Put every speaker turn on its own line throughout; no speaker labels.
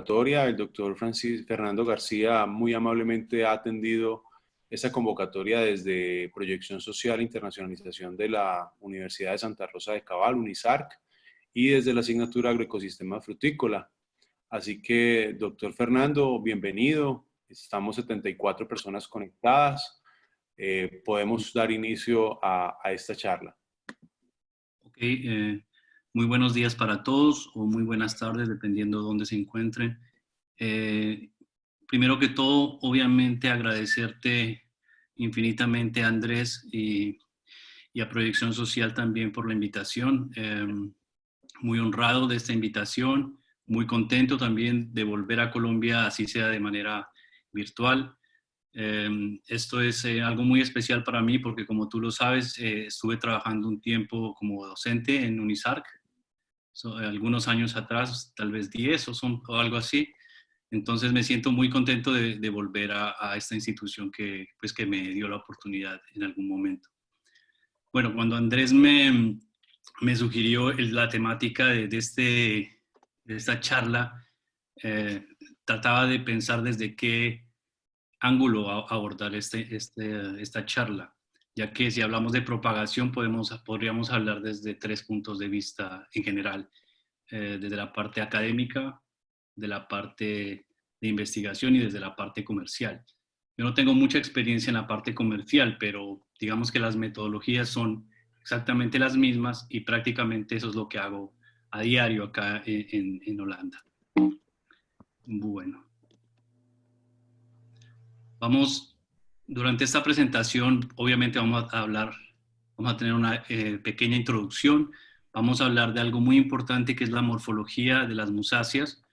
convocatoria. El doctor Fernando García muy amablemente ha atendido esta convocatoria desde Proyección Social e Internacionalización de la Universidad de Santa Rosa de Cabal, UNISARC, y desde la asignatura Agroecosistema Frutícola. Así que, doctor Fernando, bienvenido. Estamos 74 personas conectadas. Podemos dar inicio a esta charla.
Ok, muy buenos días para todos o muy buenas tardes, dependiendo de dónde se encuentren. Primero que todo, obviamente agradecerte infinitamente, Andrés, y a Proyección Social también por la invitación. Muy honrado de esta invitación, muy contento también de volver a Colombia, así sea de manera virtual. Esto es algo muy especial para mí porque, como tú lo sabes, estuve trabajando un tiempo como docente en UNISARC, algunos años atrás, tal vez 10 o algo así. Entonces me siento muy contento de volver a esta institución que me dio la oportunidad en algún momento. Bueno, cuando Andrés me sugirió la temática de esta charla, trataba de pensar desde qué ángulo abordar esta charla, ya que si hablamos de propagación podríamos hablar desde 3 puntos de vista en general, desde la parte académica, de la parte de investigación y desde la parte comercial. Yo no tengo mucha experiencia en la parte comercial, pero digamos que las metodologías son exactamente las mismas y prácticamente eso es lo que hago a diario acá en Holanda. Bueno. Durante esta presentación, obviamente vamos a tener una pequeña introducción. Vamos a hablar de algo muy importante que es la morfología de las musáceas,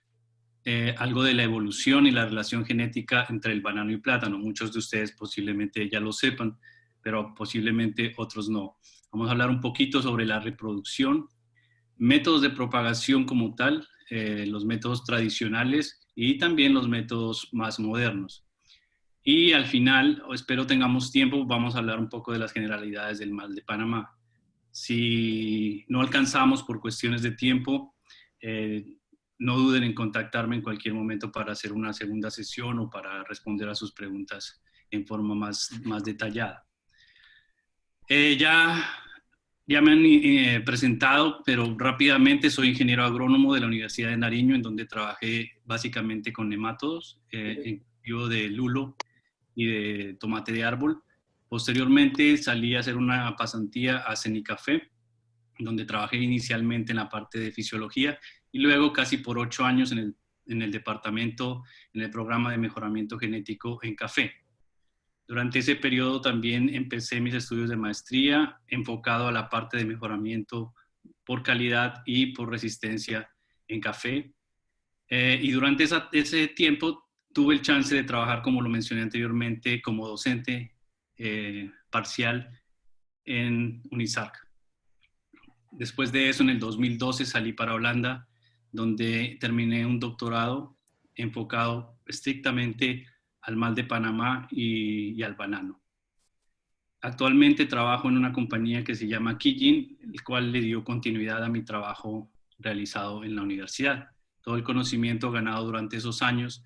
algo de la evolución y la relación genética entre el banano y plátano. Muchos de ustedes posiblemente ya lo sepan, pero posiblemente otros no. Vamos a hablar un poquito sobre la reproducción, métodos de propagación como tal, los métodos tradicionales y también los métodos más modernos. Y al final, espero tengamos tiempo, vamos a hablar un poco de las generalidades del mal de Panamá. Si no alcanzamos por cuestiones de tiempo, no duden en contactarme en cualquier momento para hacer una segunda sesión o para responder a sus preguntas en forma más detallada. Ya me han presentado, pero rápidamente soy ingeniero agrónomo de la Universidad de Nariño, en donde trabajé básicamente con nemátodos, en cultivo de lulo y de tomate de árbol. Posteriormente salí a hacer una pasantía a Cenicafé, donde trabajé inicialmente en la parte de fisiología y luego casi por 8 años en el departamento, en el programa de mejoramiento genético en café. Durante ese periodo también empecé mis estudios de maestría enfocado a la parte de mejoramiento por calidad y por resistencia en café. Y durante ese tiempo tuve el chance de trabajar, como lo mencioné anteriormente, como docente parcial en UNISARC. Después de eso, en el 2012 salí para Holanda, donde terminé un doctorado enfocado estrictamente al mal de Panamá y al banano. Actualmente trabajo en una compañía que se llama Kijin, el cual le dio continuidad a mi trabajo realizado en la universidad. Todo el conocimiento ganado durante esos años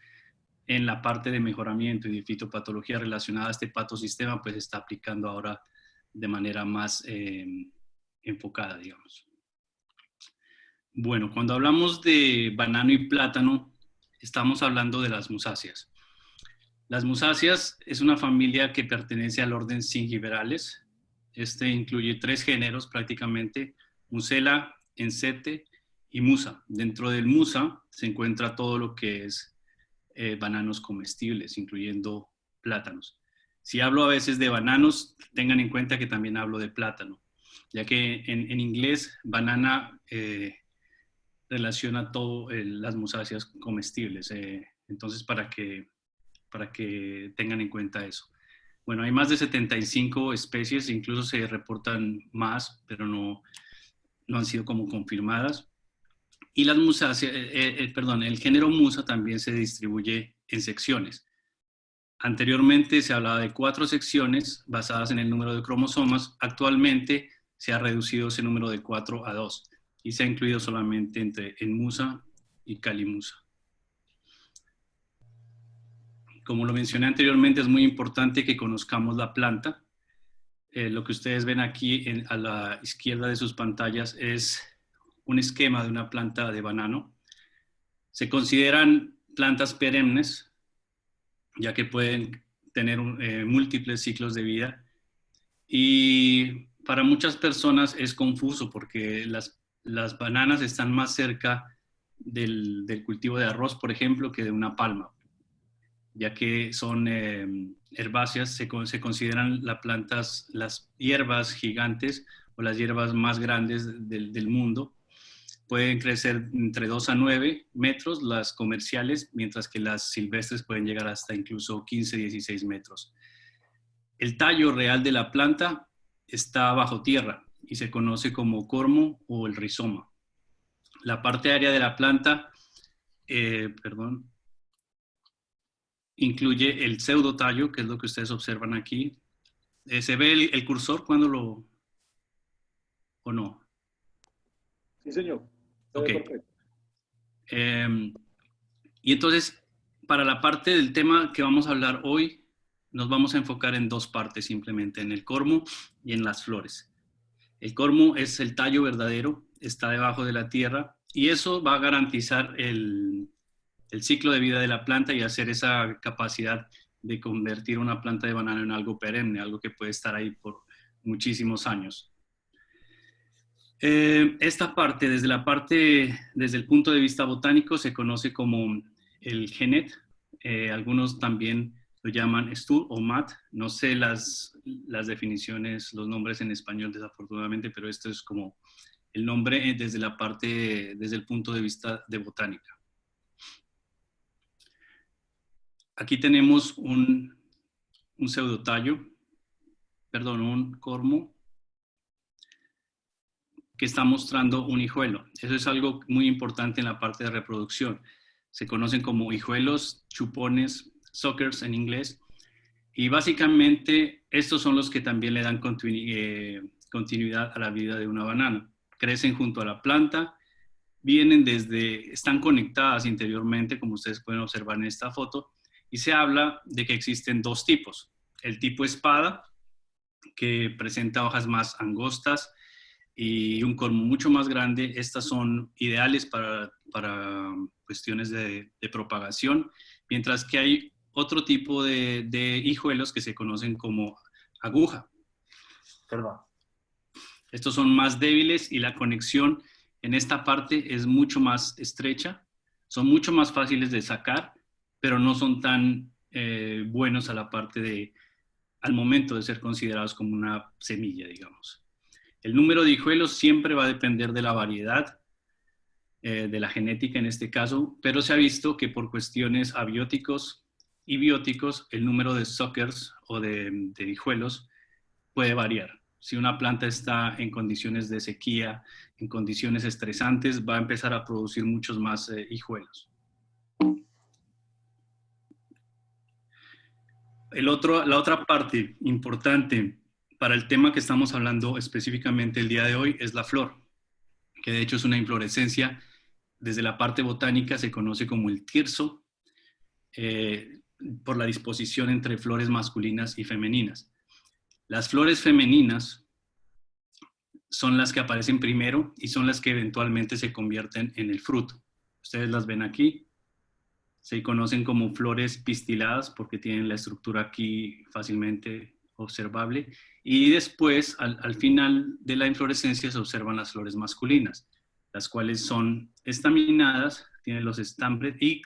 en la parte de mejoramiento y de fitopatología relacionada a este patosistema, pues se está aplicando ahora de manera más enfocada, digamos. Bueno, cuando hablamos de banano y plátano, estamos hablando de las musáceas. Las musáceas es una familia que pertenece al orden Zingiberales. Este incluye 3 géneros prácticamente: Musela, Ensete y Musa. Dentro del Musa se encuentra todo lo que es bananos comestibles, incluyendo plátanos. Si hablo a veces de bananos, tengan en cuenta que también hablo de plátano, ya que en inglés banana relaciona todo las musáceas comestibles. Entonces, para que tengan en cuenta eso. Bueno, hay más de 75 especies, incluso se reportan más, pero no han sido como confirmadas. Y las musáceas, el género Musa también se distribuye en secciones. Anteriormente se hablaba de 4 secciones basadas en el número de cromosomas. Actualmente se ha reducido ese número de 4 a 2 y se ha incluido solamente en Musa y Calimusa. Como lo mencioné anteriormente, es muy importante que conozcamos la planta. Lo que ustedes ven aquí a la izquierda de sus pantallas es un esquema de una planta de banano. Se consideran plantas perennes, ya que pueden tener múltiples ciclos de vida. Y para muchas personas es confuso porque las bananas están más cerca del cultivo de arroz, por ejemplo, que de una palma, ya que son herbáceas, se consideran las hierbas gigantes o las hierbas más grandes del mundo. Pueden crecer entre 2 a 9 metros las comerciales, mientras que las silvestres pueden llegar hasta incluso 15, 16 metros. El tallo real de la planta está bajo tierra y se conoce como cormo o el rizoma. La parte aérea de la planta, incluye el pseudotallo, que es lo que ustedes observan aquí. ¿Se ve el cursor cuando o no?
Sí, señor.
Ok. Y entonces, para la parte del tema que vamos a hablar hoy, nos vamos a enfocar en dos partes simplemente, en el cormo y en las flores. El cormo es el tallo verdadero, está debajo de la tierra y eso va a garantizar el ciclo de vida de la planta y hacer esa capacidad de convertir una planta de banano en algo perenne, algo que puede estar ahí por muchísimos años. Esta parte, desde el punto de vista botánico, se conoce como el genet. Algunos también lo llaman stur o mat. No sé las definiciones, los nombres en español desafortunadamente, pero esto es como el nombre desde el punto de vista de botánica. Aquí tenemos un pseudotallo, perdón, un cormo, que está mostrando un hijuelo. Eso es algo muy importante en la parte de reproducción. Se conocen como hijuelos, chupones, suckers en inglés. Y básicamente estos son los que también le dan continuidad a la vida de una banana. Crecen junto a la planta, están conectadas interiormente, como ustedes pueden observar en esta foto, y se habla de que existen dos tipos. El tipo espada, que presenta hojas más angostas, y un cormo mucho más grande. Estas son ideales para cuestiones de propagación, mientras que hay otro tipo de hijuelos que se conocen como aguja. Perdón. Estos son más débiles y la conexión en esta parte es mucho más estrecha, son mucho más fáciles de sacar, pero no son tan buenos al momento de ser considerados como una semilla, digamos. El número de hijuelos siempre va a depender de la variedad, de la genética en este caso, pero se ha visto que por cuestiones abióticos y bióticos, el número de suckers o de hijuelos puede variar. Si una planta está en condiciones de sequía, en condiciones estresantes, va a empezar a producir muchos más hijuelos. La otra parte importante para el tema que estamos hablando específicamente el día de hoy es la flor, que de hecho es una inflorescencia. Desde la parte botánica se conoce como el tirso, por la disposición entre flores masculinas y femeninas. Las flores femeninas son las que aparecen primero y son las que eventualmente se convierten en el fruto. Ustedes las ven aquí. Se conocen como flores pistiladas porque tienen la estructura aquí fácilmente observable. Y después, al final de la inflorescencia, se observan las flores masculinas, las cuales son estaminadas, tienen los estambres y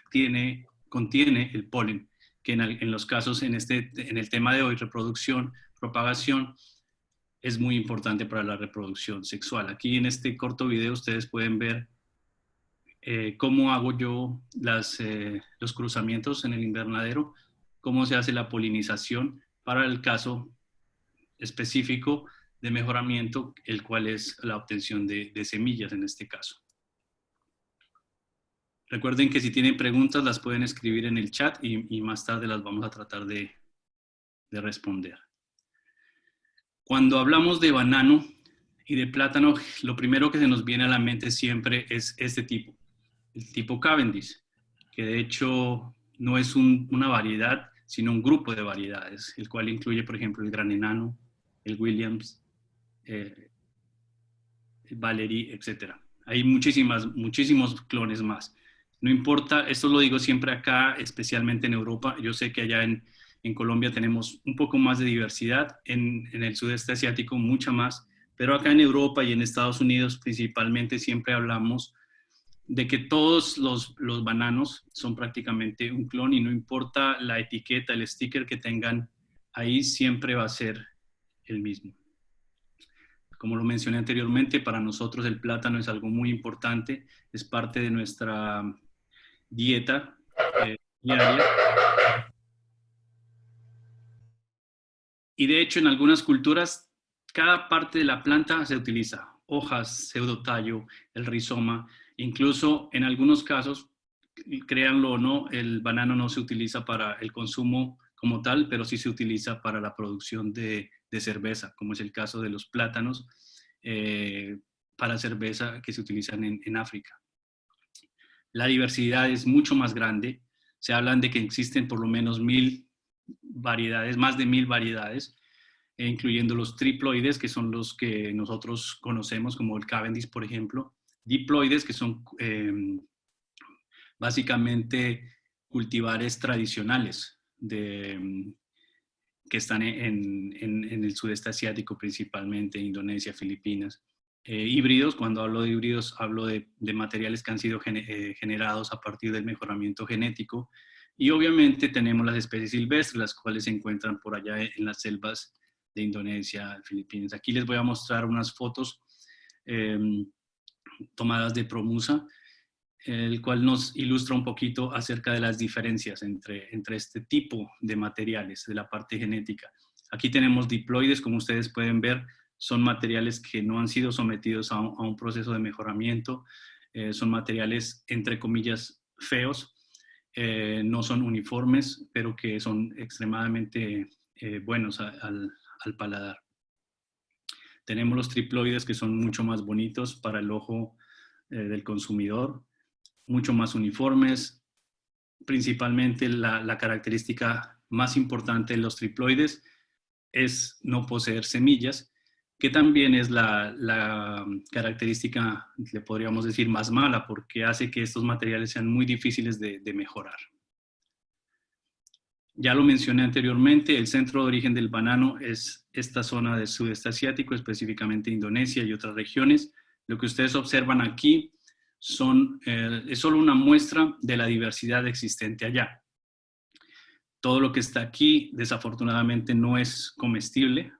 contiene el polen, que en los casos, en el tema de hoy, reproducción, propagación, es muy importante para la reproducción sexual. Aquí en este corto video ustedes pueden ver cómo hago yo los cruzamientos en el invernadero, cómo se hace la polinización para el caso específico de mejoramiento, el cual es la obtención de semillas en este caso. Recuerden que si tienen preguntas las pueden escribir en el chat y más tarde las vamos a tratar de responder. Cuando hablamos de banano y de plátano, lo primero que se nos viene a la mente siempre es este tipo, el tipo Cavendish, que de hecho no es una variedad, sino un grupo de variedades, el cual incluye, por ejemplo, el gran enano, el Williams, el Valerie, etc. Hay muchísimos clones más. No importa, esto lo digo siempre acá, especialmente en Europa. Yo sé que allá en Colombia tenemos un poco más de diversidad, en el sudeste asiático mucha más, pero acá en Europa y en Estados Unidos principalmente siempre hablamos de que todos los bananos son prácticamente un clon y no importa la etiqueta, el sticker que tengan, ahí siempre va a ser el mismo. Como lo mencioné anteriormente, para nosotros el plátano es algo muy importante, es parte de nuestra dieta diaria. Y de hecho en algunas culturas cada parte de la planta se utiliza, hojas, pseudotallo, el rizoma, incluso en algunos casos, créanlo o no, el banano no se utiliza para el consumo como tal, pero sí se utiliza para la producción de cerveza, como es el caso de los plátanos para cerveza que se utilizan en África. La diversidad es mucho más grande, se hablan de que existen por lo menos 1000 variedades, más de 1000 variedades, incluyendo los triploides, que son los que nosotros conocemos como el Cavendish, por ejemplo, diploides, que son básicamente cultivares tradicionales que están en el sudeste asiático, principalmente Indonesia, Filipinas. Híbridos, cuando hablo de híbridos, hablo de materiales que han sido generados a partir del mejoramiento genético. Y obviamente tenemos las especies silvestres, las cuales se encuentran por allá en las selvas de Indonesia, Filipinas. Aquí les voy a mostrar unas fotos tomadas de ProMusa, el cual nos ilustra un poquito acerca de las diferencias entre este tipo de materiales, de la parte genética. Aquí tenemos diploides, como ustedes pueden ver, son materiales que no han sido sometidos a un proceso de mejoramiento, son materiales, entre comillas, feos, no son uniformes, pero que son extremadamente buenos al paladar. Tenemos los triploides, que son mucho más bonitos para el ojo del consumidor, mucho más uniformes. Principalmente la característica más importante de los triploides es no poseer semillas, que también es la característica, le podríamos decir, más mala, porque hace que estos materiales sean muy difíciles de mejorar. Ya lo mencioné anteriormente, el centro de origen del banano es esta zona del sudeste asiático, específicamente Indonesia y otras regiones. Lo que ustedes observan aquí es solo una muestra de la diversidad existente allá. Todo lo que está aquí, desafortunadamente, no es comestible,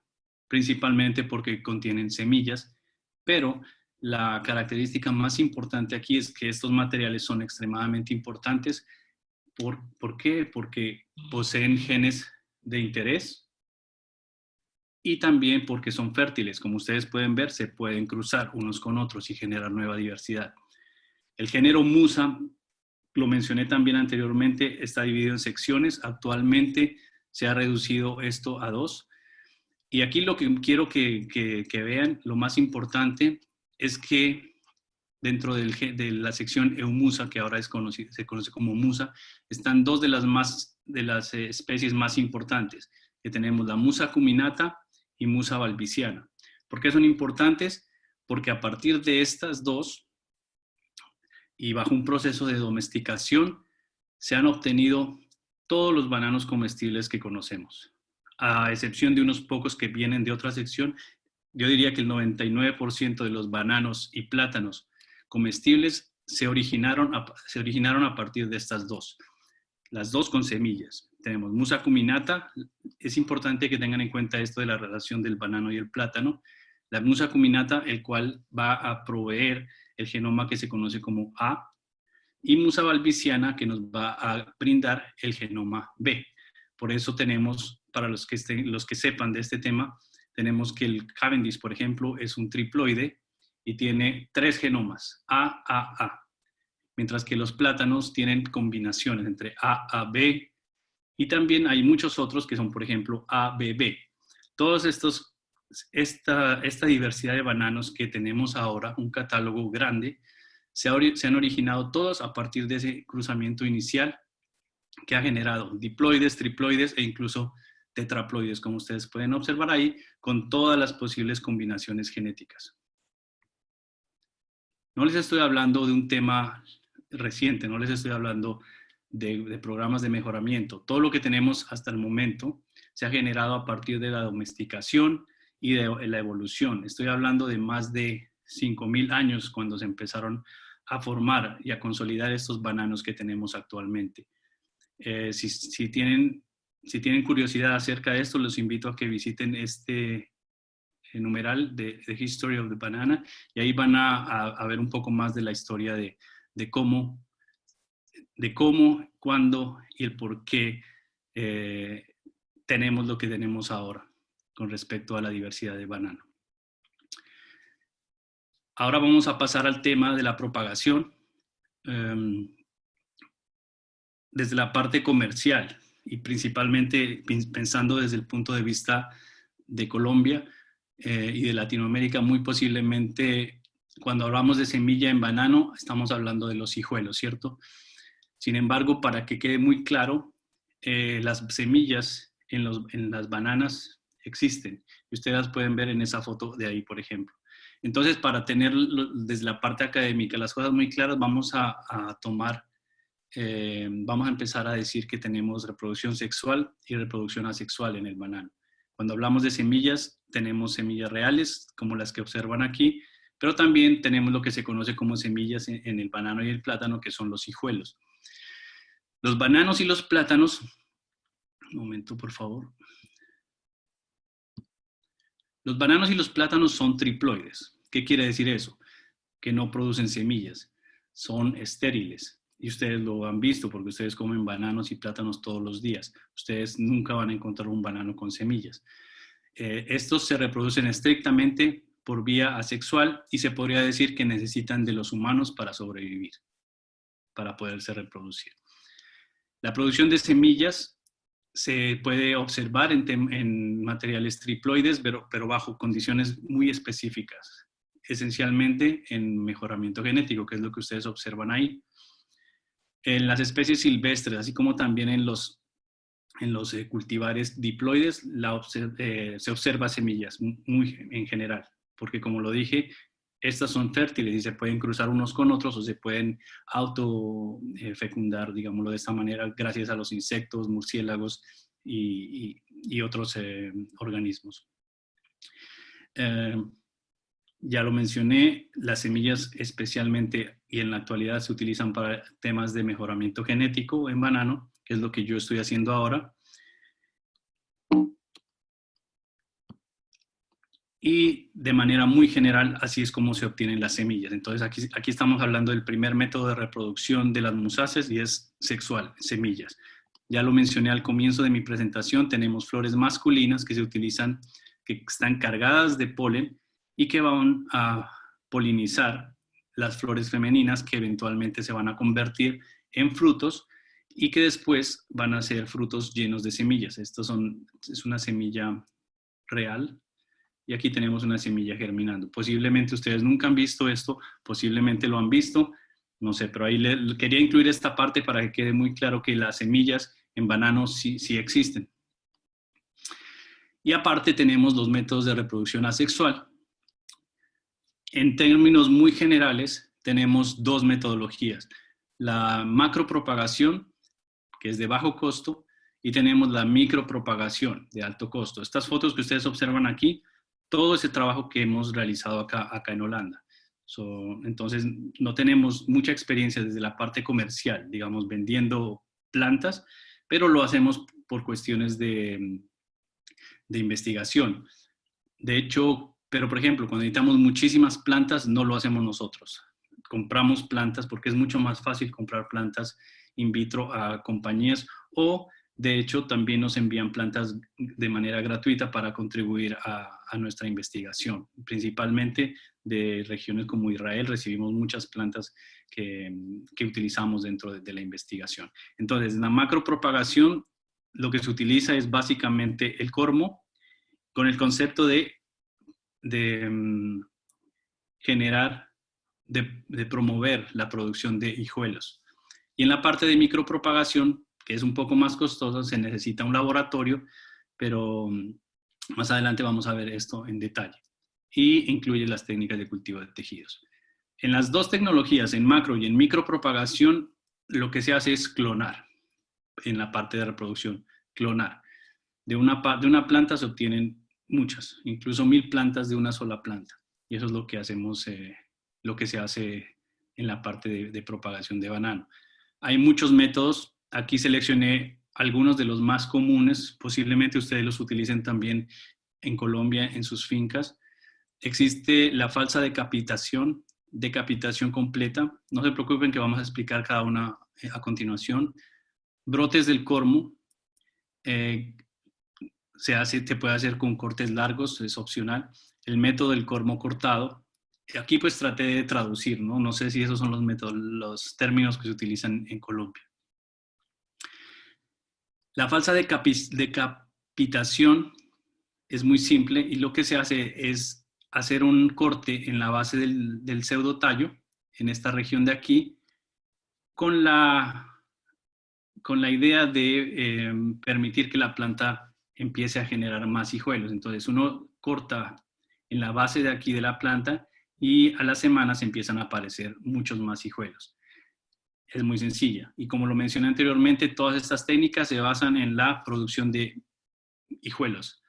principalmente porque contienen semillas, pero la característica más importante aquí es que estos materiales son extremadamente importantes. ¿Por qué? Porque poseen genes de interés y también porque son fértiles. Como ustedes pueden ver, se pueden cruzar unos con otros y generar nueva diversidad. El género Musa, lo mencioné también anteriormente, está dividido en secciones. Actualmente se ha reducido esto a 2. Y aquí lo que quiero que vean, lo más importante, es que dentro de la sección Eumusa, que ahora se conoce como Musa, están 2 de las especies más importantes, que tenemos la Musa acuminata y Musa balbisiana. ¿Por qué son importantes? Porque a partir de estas 2, y bajo un proceso de domesticación, se han obtenido todos los bananos comestibles que conocemos. A excepción de unos pocos que vienen de otra sección, yo diría que el 99% de los bananos y plátanos comestibles se originaron a partir de estas 2. Las 2 con semillas. Tenemos Musa acuminata. Es importante que tengan en cuenta esto de la relación del banano y el plátano. La Musa acuminata, el cual va a proveer el genoma que se conoce como A, y Musa balbisiana, que nos va a brindar el genoma B. Por eso tenemos, para los que sepan de este tema, tenemos que el Cavendish, por ejemplo, es un triploide y tiene 3 genomas, A, mientras que los plátanos tienen combinaciones entre A, B, y también hay muchos otros que son, por ejemplo, A, B, B. Todos estos, esta diversidad de bananos que tenemos ahora, un catálogo grande, se han originado todos a partir de ese cruzamiento inicial que ha generado diploides, triploides e incluso tetraploides, como ustedes pueden observar ahí, con todas las posibles combinaciones genéticas. No les estoy hablando de un tema reciente, no les estoy hablando de programas de mejoramiento. Todo lo que tenemos hasta el momento se ha generado a partir de la domesticación y de la evolución. Estoy hablando de más de 5.000 años cuando se empezaron a formar y a consolidar estos bananos que tenemos actualmente. Si tienen curiosidad acerca de esto, los invito a que visiten este numeral de History of the Banana, y ahí van a ver un poco más de la historia de cómo, cuándo y el por qué tenemos lo que tenemos ahora con respecto a la diversidad de banano. Ahora vamos a pasar al tema de la propagación desde la parte comercial y principalmente pensando desde el punto de vista de Colombia y de Latinoamérica. Muy posiblemente cuando hablamos de semilla en banano estamos hablando de los hijuelos, ¿cierto? Sin embargo, para que quede muy claro, las semillas en las bananas existen. Y ustedes las pueden ver en esa foto de ahí, por ejemplo. Entonces, para tener desde la parte académica las cosas muy claras, vamos a empezar a decir que tenemos reproducción sexual y reproducción asexual en el banano. Cuando hablamos de semillas, tenemos semillas reales, como las que observan aquí, pero también tenemos lo que se conoce como semillas en el banano y el plátano, que son los hijuelos. Los bananos y los plátanos, un momento por favor. Los bananos y los plátanos son triploides. ¿Qué quiere decir eso? Que no producen semillas, son estériles. Y ustedes lo han visto porque ustedes comen bananos y plátanos todos los días. Ustedes nunca van a encontrar un banano con semillas. Estos se reproducen estrictamente por vía asexual y se podría decir que necesitan de los humanos para sobrevivir, para poderse reproducir. La producción de semillas se puede observar en materiales triploides, pero bajo condiciones muy específicas, esencialmente en mejoramiento genético, que es lo que ustedes observan ahí. En las especies silvestres, así como también en los cultivares diploides, se observa semillas muy en general, porque como lo dije, estas son fértiles y se pueden cruzar unos con otros o se pueden autofecundar, digámoslo de esta manera, gracias a los insectos, murciélagos y otros organismos. Ya lo mencioné, las semillas especialmente y en la actualidad se utilizan para temas de mejoramiento genético en banano, que es lo que yo estoy haciendo ahora. Y de manera muy general, así es como se obtienen las semillas. Entonces aquí estamos hablando del primer método de reproducción de las musáceas y es sexual, semillas. Ya lo mencioné al comienzo de mi presentación, tenemos flores masculinas que se utilizan, que están cargadas de polen y que van a polinizar las flores femeninas que eventualmente se van a convertir en frutos y que después van a ser frutos llenos de semillas. Es una semilla real. Y aquí tenemos una semilla germinando. Posiblemente ustedes nunca han visto esto, posiblemente lo han visto, no sé, pero ahí quería incluir esta parte para que quede muy claro que las semillas en banano sí existen. Y aparte tenemos los métodos de reproducción asexual. En términos muy generales, tenemos dos metodologías. La macropropagación, que es de bajo costo, y tenemos la micropropagación de alto costo. Estas fotos que ustedes observan aquí, todo ese trabajo que hemos realizado acá en Holanda. Entonces, no tenemos mucha experiencia desde la parte comercial, digamos, vendiendo plantas, pero lo hacemos por cuestiones de investigación. De hecho, pero por ejemplo, cuando necesitamos muchísimas plantas, no lo hacemos nosotros. Compramos plantas porque es mucho más fácil comprar plantas in vitro a compañías o de hecho, también nos envían plantas de manera gratuita para contribuir a nuestra investigación. Principalmente de regiones como Israel recibimos muchas plantas que utilizamos dentro de la investigación. Entonces, en la macropropagación lo que se utiliza es básicamente el cormo con el concepto de generar, de promover la producción de hijuelos. Y en la parte de micropropagación que es un poco más costoso, se necesita un laboratorio, pero más adelante vamos a ver esto en detalle. Y incluye las técnicas de cultivo de tejidos. En las dos tecnologías, en macro y en micropropagación, lo que se hace es clonar en la parte de reproducción, clonar. De una planta se obtienen muchas, incluso 1000 plantas de una sola planta. Y eso es lo que hacemos, lo que se hace en la parte de propagación de banano. Hay muchos métodos. Aquí seleccioné algunos de los más comunes. Posiblemente ustedes los utilicen también en Colombia en sus fincas. Existe la falsa decapitación completa. No se preocupen que vamos a explicar cada una a continuación. Brotes del cormo. Se puede hacer con cortes largos, es opcional. El método del cormo cortado. Aquí pues traté de traducir, ¿no? No sé si esos son los métodos, los términos que se utilizan en Colombia. La falsa decapitación es muy simple y lo que se hace es hacer un corte en la base del pseudotallo, en esta región de aquí, con la idea de permitir que la planta empiece a generar más hijuelos. Entonces uno corta en la base de aquí de la planta y a las semanas empiezan a aparecer muchos más hijuelos. Es muy sencilla. Y como lo mencioné anteriormente, todas estas técnicas se basan en la producción de hijuelos.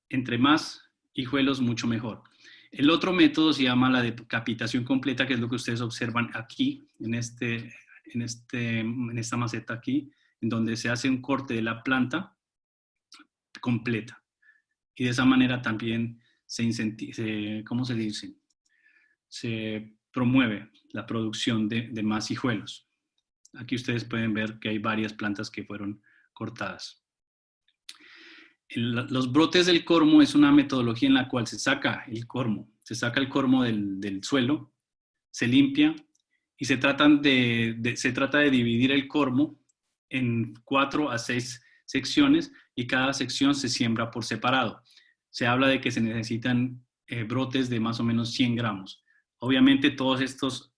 Entre más hijuelos, mucho mejor. El otro método se llama la decapitación completa, que es lo que ustedes observan aquí, en esta maceta aquí, en donde se hace un corte de la planta completa. Y de esa manera también ¿cómo se dice? Se promueve la producción de más hijuelos. Aquí ustedes pueden ver que hay varias plantas que fueron cortadas. Los brotes del cormo es una metodología en la cual se saca el cormo del suelo, se limpia y se trata de dividir el cormo en 4 a 6 secciones y cada sección se siembra por separado. Se habla de que se necesitan brotes de más o menos 100 gramos. Obviamente todas estas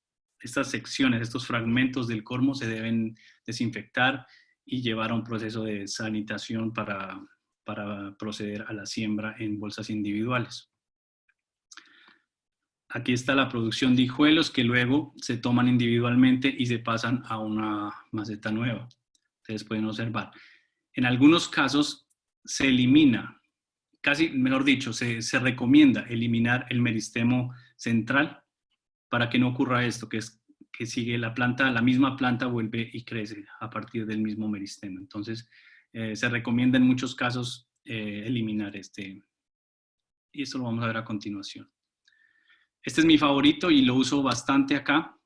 secciones, estos fragmentos del cormo se deben desinfectar y llevar a un proceso de sanitación para proceder a la siembra en bolsas individuales. Aquí está la producción de hijuelos que luego se toman individualmente y se pasan a una maceta nueva. Ustedes pueden observar. En algunos casos se elimina, mejor dicho, se recomienda eliminar el meristemo central para que no ocurra esto, que sigue la misma planta vuelve y crece a partir del mismo meristemo. Entonces, se recomienda en muchos casos eliminar y esto lo vamos a ver a continuación. Este es mi favorito y lo uso bastante acá.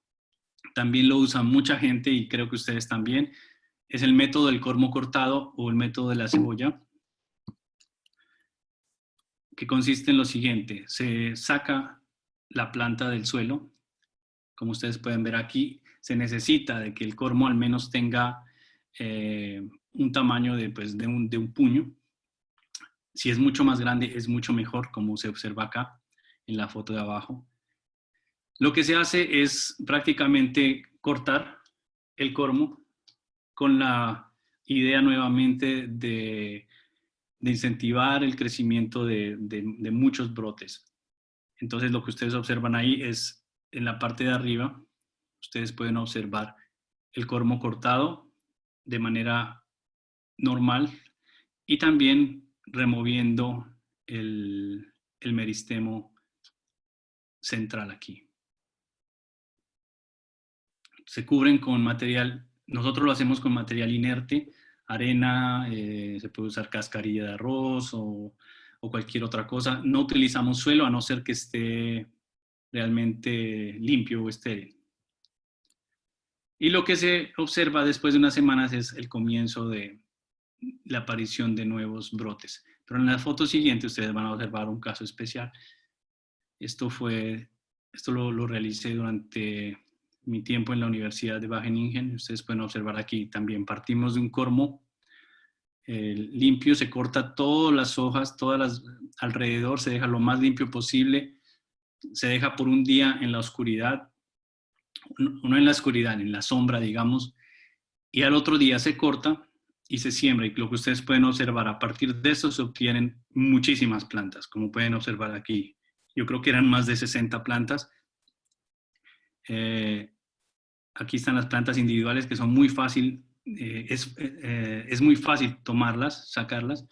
También lo usa mucha gente y creo que ustedes también. Es el método del cormo cortado o el método de la cebolla, que consiste en lo siguiente. Se saca la planta del suelo. Como ustedes pueden ver aquí, se necesita de que el cormo al menos tenga un tamaño de un puño. Si es mucho más grande, es mucho mejor, como se observa acá en la foto de abajo. Lo que se hace es prácticamente cortar el cormo con la idea nuevamente de incentivar el crecimiento de muchos brotes. Entonces lo que ustedes observan ahí es en la parte de arriba, ustedes pueden observar el cormo cortado de manera normal y también removiendo el meristemo central aquí. Se cubren con material, nosotros lo hacemos con material inerte, arena, se puede usar cascarilla de arroz o cualquier otra cosa. No utilizamos suelo a no ser que esté realmente limpio o estéril. Y lo que se observa después de unas semanas es el comienzo de la aparición de nuevos brotes. Pero en la foto siguiente ustedes van a observar un caso especial. Esto lo realicé durante mi tiempo en la Universidad de Wageningen. Ustedes pueden observar aquí también. Partimos de un cormo limpio, se corta todas las hojas, alrededor, se deja lo más limpio posible. Se deja por un día en la oscuridad, no en la oscuridad, en la sombra, digamos, y al otro día se corta y se siembra. Y lo que ustedes pueden observar, a partir de eso se obtienen muchísimas plantas, como pueden observar aquí. Yo creo que eran más de 60 plantas. Aquí están las plantas individuales que son muy fácil, es muy fácil tomarlas, sacarlas.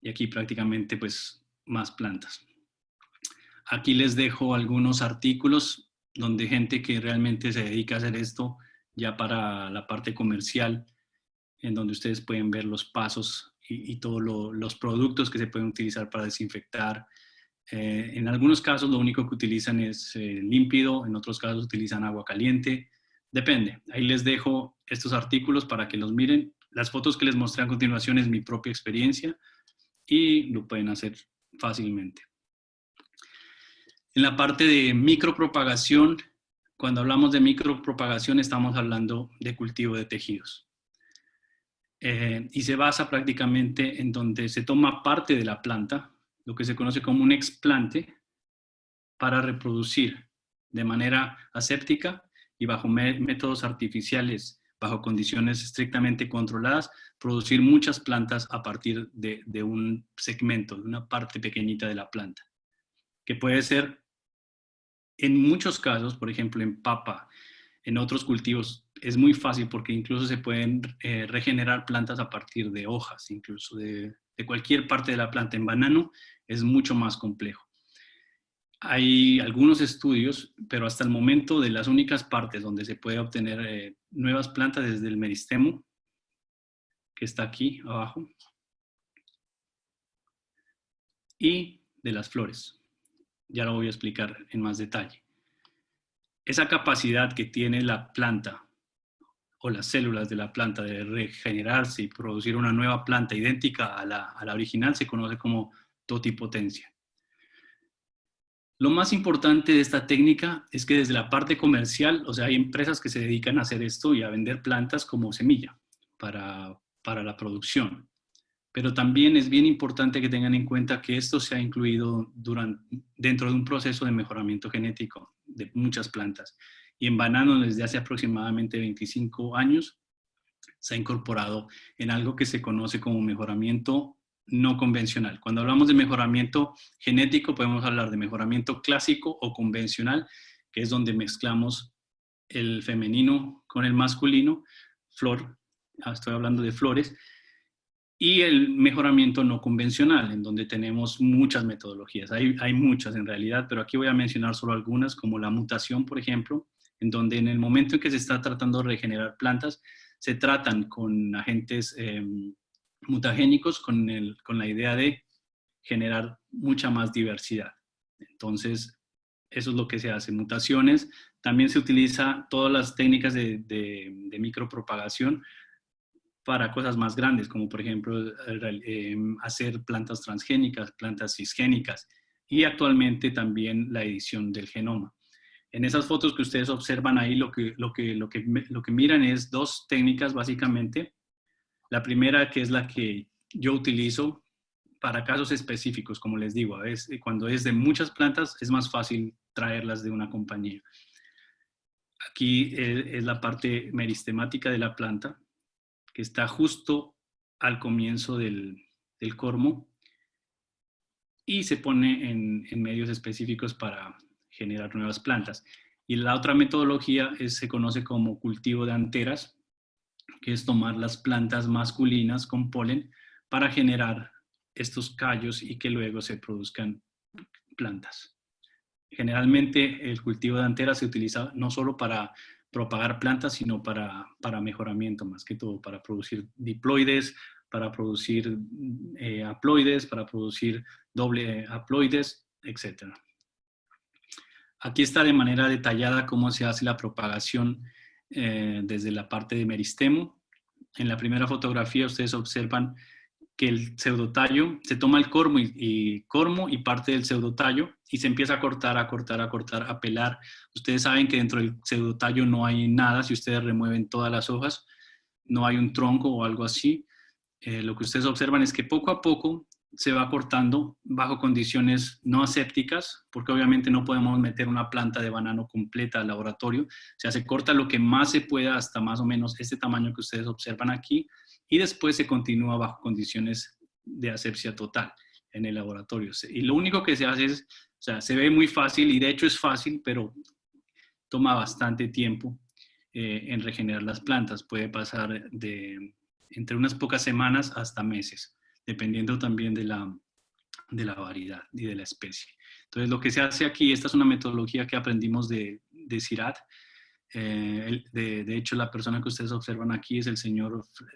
Y aquí prácticamente pues más plantas. Aquí les dejo algunos artículos donde gente que realmente se dedica a hacer esto ya para la parte comercial, en donde ustedes pueden ver los pasos y todos los productos que se pueden utilizar para desinfectar. En algunos casos lo único que utilizan es límpido, en otros casos utilizan agua caliente, depende. Ahí les dejo estos artículos para que los miren. Las fotos que les mostré a continuación es mi propia experiencia y lo pueden hacer fácilmente. En la parte de micropropagación, cuando hablamos de micropropagación estamos hablando de cultivo de tejidos. Y se basa prácticamente en donde se toma parte de la planta, lo que se conoce como un explante, para reproducir de manera aséptica y bajo métodos artificiales, bajo condiciones estrictamente controladas, producir muchas plantas a partir de un segmento, de una parte pequeñita de la planta, que puede ser, en muchos casos, por ejemplo en papa, en otros cultivos, es muy fácil porque incluso se pueden regenerar plantas a partir de hojas, incluso de cualquier parte de la planta. En banano es mucho más complejo. Hay algunos estudios, pero hasta el momento de las únicas partes donde se puede obtener nuevas plantas es del meristemo, que está aquí abajo, y de las flores. Ya lo voy a explicar en más detalle. Esa capacidad que tiene la planta o las células de la planta de regenerarse y producir una nueva planta idéntica a la original se conoce como totipotencia. Lo más importante de esta técnica es que desde la parte comercial, o sea, hay empresas que se dedican a hacer esto y a vender plantas como semilla para la producción. Pero también es bien importante que tengan en cuenta que esto se ha incluido dentro de un proceso de mejoramiento genético de muchas plantas. Y en banano desde hace aproximadamente 25 años se ha incorporado en algo que se conoce como mejoramiento no convencional. Cuando hablamos de mejoramiento genético podemos hablar de mejoramiento clásico o convencional, que es donde mezclamos el femenino con el masculino, flor, estoy hablando de flores, y el mejoramiento no convencional, en donde tenemos muchas metodologías. Hay muchas en realidad, pero aquí voy a mencionar solo algunas, como la mutación, por ejemplo, en donde en el momento en que se está tratando de regenerar plantas, se tratan con agentes mutagénicos con la idea de generar mucha más diversidad. Entonces, eso es lo que se hace. Mutaciones, también se utiliza todas las técnicas de micropropagación para cosas más grandes, como por ejemplo hacer plantas transgénicas, plantas cisgénicas y actualmente también la edición del genoma. En esas fotos que ustedes observan ahí, lo que miran es dos técnicas básicamente. La primera, que es la que yo utilizo para casos específicos, como les digo, cuando es de muchas plantas es más fácil traerlas de una compañía. Aquí es la parte meristemática de la planta, que está justo al comienzo del cormo y se pone en medios específicos para generar nuevas plantas. Y la otra metodología se conoce como cultivo de anteras, que es tomar las plantas masculinas con polen para generar estos callos y que luego se produzcan plantas. Generalmente el cultivo de anteras se utiliza no solo para propagar plantas, sino para mejoramiento, más que todo, para producir diploides, para producir haploides, para producir doble haploides, etc. Aquí está de manera detallada cómo se hace la propagación desde la parte de meristemo. En la primera fotografía ustedes observan que el pseudotallo, se toma el cormo y parte del pseudotallo y se empieza a cortar, a pelar. Ustedes saben que dentro del pseudotallo no hay nada, si ustedes remueven todas las hojas, no hay un tronco o algo así. Lo que ustedes observan es que poco a poco se va cortando bajo condiciones no asépticas, porque obviamente no podemos meter una planta de banano completa al laboratorio. O sea, se corta lo que más se pueda hasta más o menos este tamaño que ustedes observan aquí, y después se continúa bajo condiciones de asepsia total en el laboratorio. Y lo único que se hace es, o sea, se ve muy fácil, y de hecho es fácil, pero toma bastante tiempo en regenerar las plantas. Puede pasar entre unas pocas semanas hasta meses, dependiendo también de la variedad y de la especie. Entonces, lo que se hace aquí, esta es una metodología que aprendimos de CIRAD. De hecho, la persona que ustedes observan aquí es el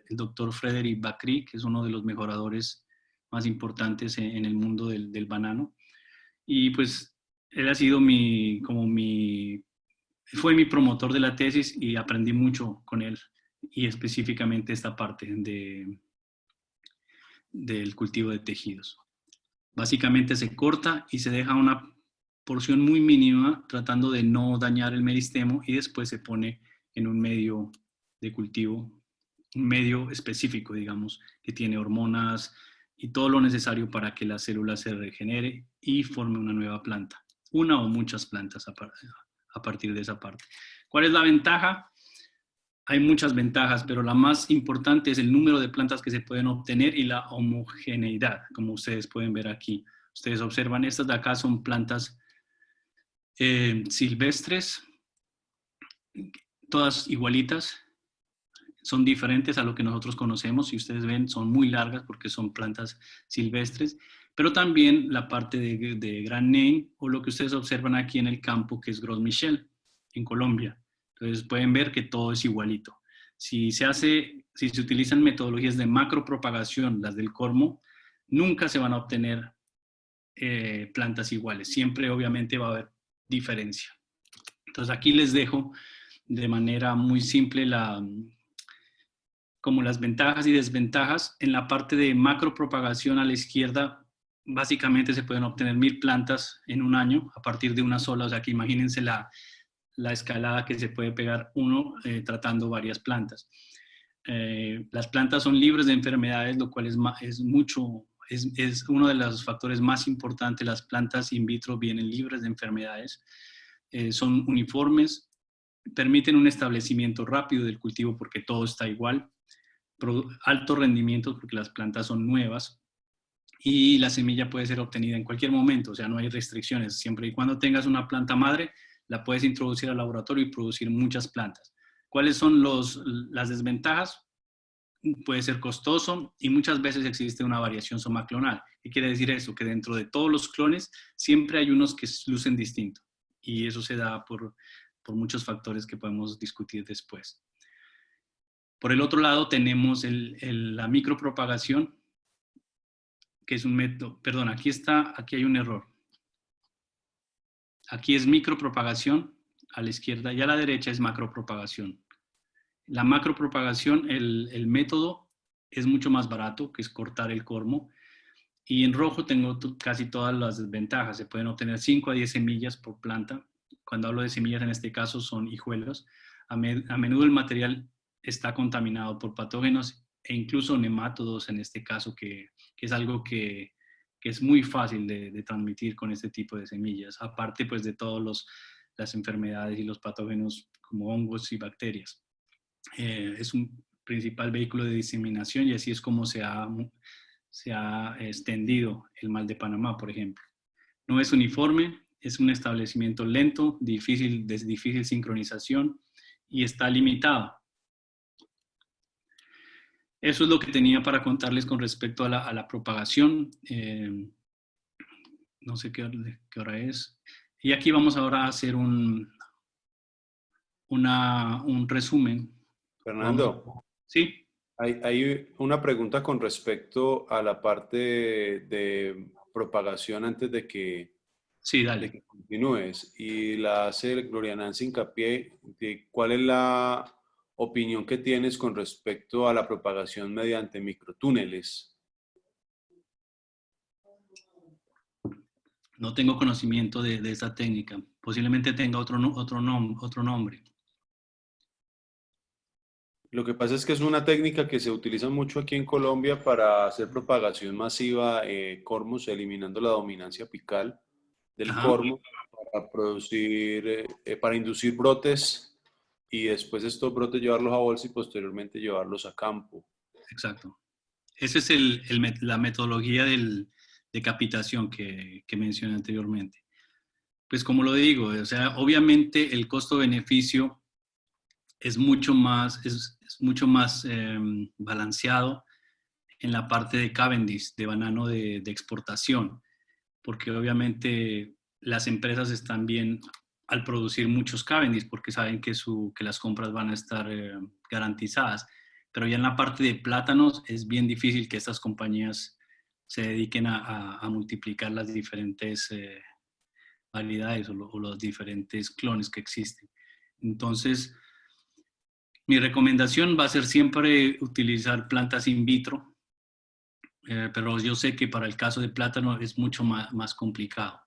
doctor Frédéric Bacri, que es uno de los mejoradores más importantes en el mundo del banano. Y pues él ha sido fue mi promotor de la tesis, y aprendí mucho con él, y específicamente esta parte del cultivo de tejidos. Básicamente se corta y se deja una porción muy mínima tratando de no dañar el meristemo, y después se pone en un medio de cultivo, un medio específico, digamos, que tiene hormonas y todo lo necesario para que la célula se regenere y forme una nueva planta, una o muchas plantas a partir de esa parte. ¿Cuál es la ventaja? Hay muchas ventajas, pero la más importante es el número de plantas que se pueden obtener y la homogeneidad, como ustedes pueden ver aquí. Ustedes observan, estas de acá son plantas silvestres, todas igualitas, son diferentes a lo que nosotros conocemos. Si ustedes ven, son muy largas porque son plantas silvestres, pero también la parte de Grand Nain, o lo que ustedes observan aquí en el campo, que es Gros Michel, en Colombia. Entonces pueden ver que todo es igualito. Si se utilizan metodologías de macropropagación, las del Cormo, nunca se van a obtener plantas iguales. Siempre obviamente va a haber diferencia. Entonces aquí les dejo de manera muy simple como las ventajas y desventajas. En la parte de macropropagación a la izquierda, básicamente se pueden obtener 1000 plantas en un año a partir de una sola. O sea que imagínense la escalada que se puede pegar uno tratando varias plantas. Las plantas son libres de enfermedades, lo cual es uno de los factores más importantes. Las plantas in vitro vienen libres de enfermedades, son uniformes, permiten un establecimiento rápido del cultivo porque todo está igual, altos rendimientos porque las plantas son nuevas, y la semilla puede ser obtenida en cualquier momento. O sea, no hay restricciones. Siempre y cuando tengas una planta madre, la puedes introducir al laboratorio y producir muchas plantas. ¿Cuáles son las desventajas? Puede ser costoso, y muchas veces existe una variación somaclonal. ¿Qué quiere decir eso? Que dentro de todos los clones siempre hay unos que lucen distinto, y eso se da por muchos factores que podemos discutir después. Por el otro lado tenemos la micropropagación, que es un método, perdón, aquí hay un error. Aquí es micropropagación a la izquierda, y a la derecha es macropropagación. La macropropagación, el método es mucho más barato, que es cortar el cormo, y en rojo tengo casi todas las desventajas. Se pueden obtener 5 a 10 semillas por planta. Cuando hablo de semillas, en este caso son hijuelos. A menudo el material está contaminado por patógenos e incluso nemátodos, en este caso, que es algo que es muy fácil de transmitir con este tipo de semillas, aparte pues de todas las enfermedades y los patógenos como hongos y bacterias. Es un principal vehículo de diseminación, y así es como se ha extendido el mal de Panamá, por ejemplo. No es uniforme, es un establecimiento lento, de difícil sincronización, y está limitado. Eso es lo que tenía para contarles con respecto a la propagación. No sé qué hora es. Y aquí vamos ahora a hacer un resumen.
Fernando.
Sí.
Hay una pregunta con respecto a la parte de propagación antes de que,
Sí, dale.
de que continúes. Y la hace Gloria Nancy hincapié de cuál es la opinión que tienes con respecto a la propagación mediante microtúneles.
No tengo conocimiento de esa técnica. Posiblemente tenga otro nombre.
Lo que pasa es que es una técnica que se utiliza mucho aquí en Colombia para hacer propagación masiva cormos, eliminando la dominancia apical del
Ajá,
cormo para producir, para inducir brotes y después estos brotes llevarlos a bolsa y posteriormente llevarlos a campo.
exacto. Esa es la metodología de capitación que mencioné anteriormente. Pues como lo digo, o sea, obviamente el costo-beneficio es mucho más balanceado en la parte de Cavendish, de banano de exportación, porque obviamente las empresas están bien al producir muchos Cavendish porque saben que las compras van a estar garantizadas. Pero ya en la parte de plátanos es bien difícil que estas compañías se dediquen a multiplicar las diferentes variedades o los diferentes clones que existen. Entonces, mi recomendación va a ser siempre utilizar plantas in vitro, pero yo sé que para el caso de plátano es mucho más complicado.